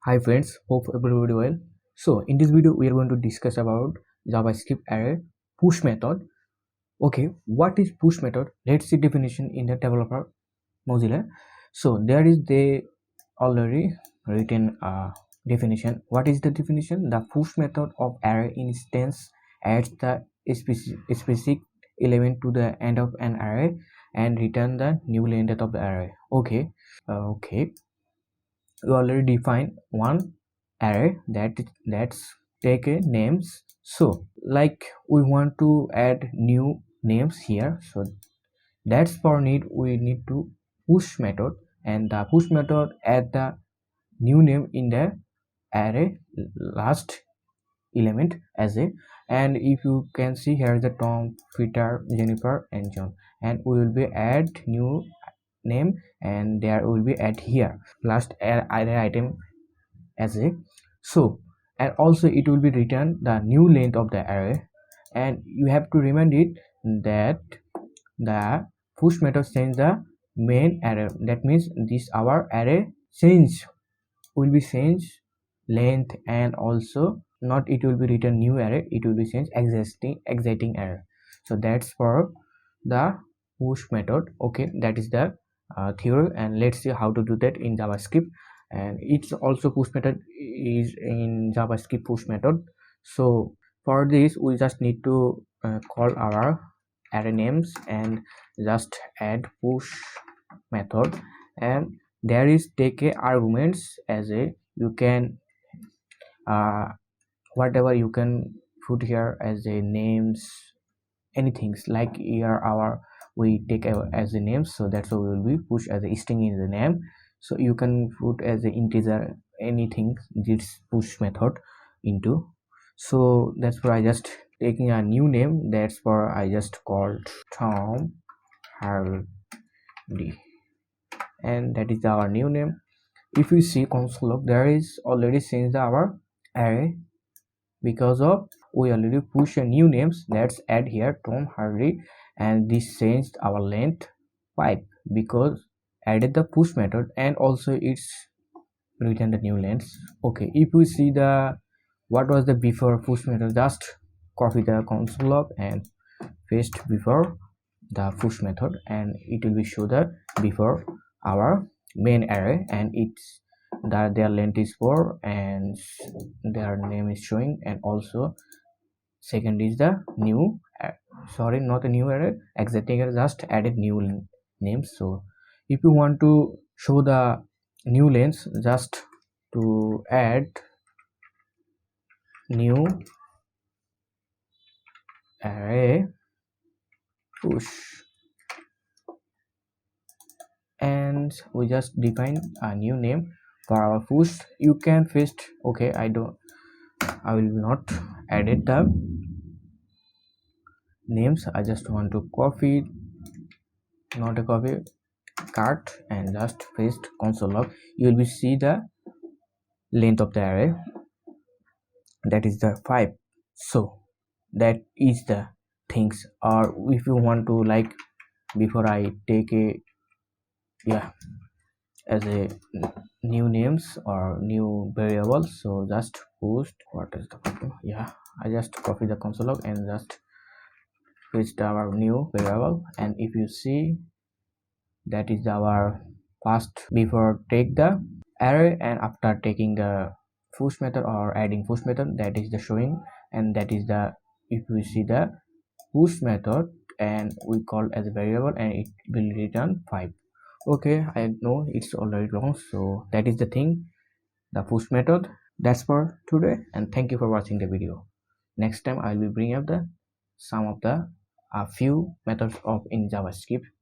Hi friends, hope everybody well. So in this video we are going to discuss about JavaScript array push method. Okay, what is push method? Let's see definition in the developer Mozilla. So there is the already written definition. What is the definition? The push method of array instance adds the specific element to the end of an array and return the new length of the array. Okay, we already defined one array that's take a names. So like we want to add new names here, so that's for need we need to push method, and the push method add the new name in the array last element as a. And if you can see here the Tom, Peter, Jennifer and John, and we will be add new name, and there will be add here last array item as a. So and also it will be return the new length of the array, and you have to remind it that the push method change the main array. That means this our array change will be change length, and also not it will be return new array, it will be change existing array. So that's for the push method. Okay, that is the theory, and let's see how to do that in JavaScript. And it's also push method is in JavaScript push method. So for this we just need to call our array names and just add push method, and there is take a arguments as a. You can whatever you can put here as a names, anything like here our we take as a name, so that's why we will be push as a string in the name. So you can put as a integer anything this push method into. So that's why I just taking a new name, that's for I just called Tom Hardy, and that is our new name. If you see console log, there is already changed our array because of we already push a new names. Let's add here Tom Hardy, and this changed our length 5 because added the push method, and also it's written the new length. Okay, if we see the what was the before push method, just copy the console log and paste before the push method, and it will be show the before our main array, and it's that their length is 4 and their name is showing, and also second is the new sorry, not a new array, existing array just added new names. So if you want to show the new lengths, just to add new array push, and we just define a new name for our push. You can paste. Okay, I will not edit the names. I just want to copy, not a copy, cut, and just paste console log. You will be see the length of the array, that is the 5. So that is the things. Or if you want to like before I take a as a new names or new variables, so just post what is the I just copy the console log and just paste our new variable. And if you see, that is our past before take the array, and after taking the push method or adding push method, that is the showing. And that is the, if we see the push method and we call as a variable, and it will return 5. Okay, I know it's already long, so that is the thing, the push method. That's for today, and thank you for watching the video. Next time I will bring up the some of the a few methods of in JavaScript.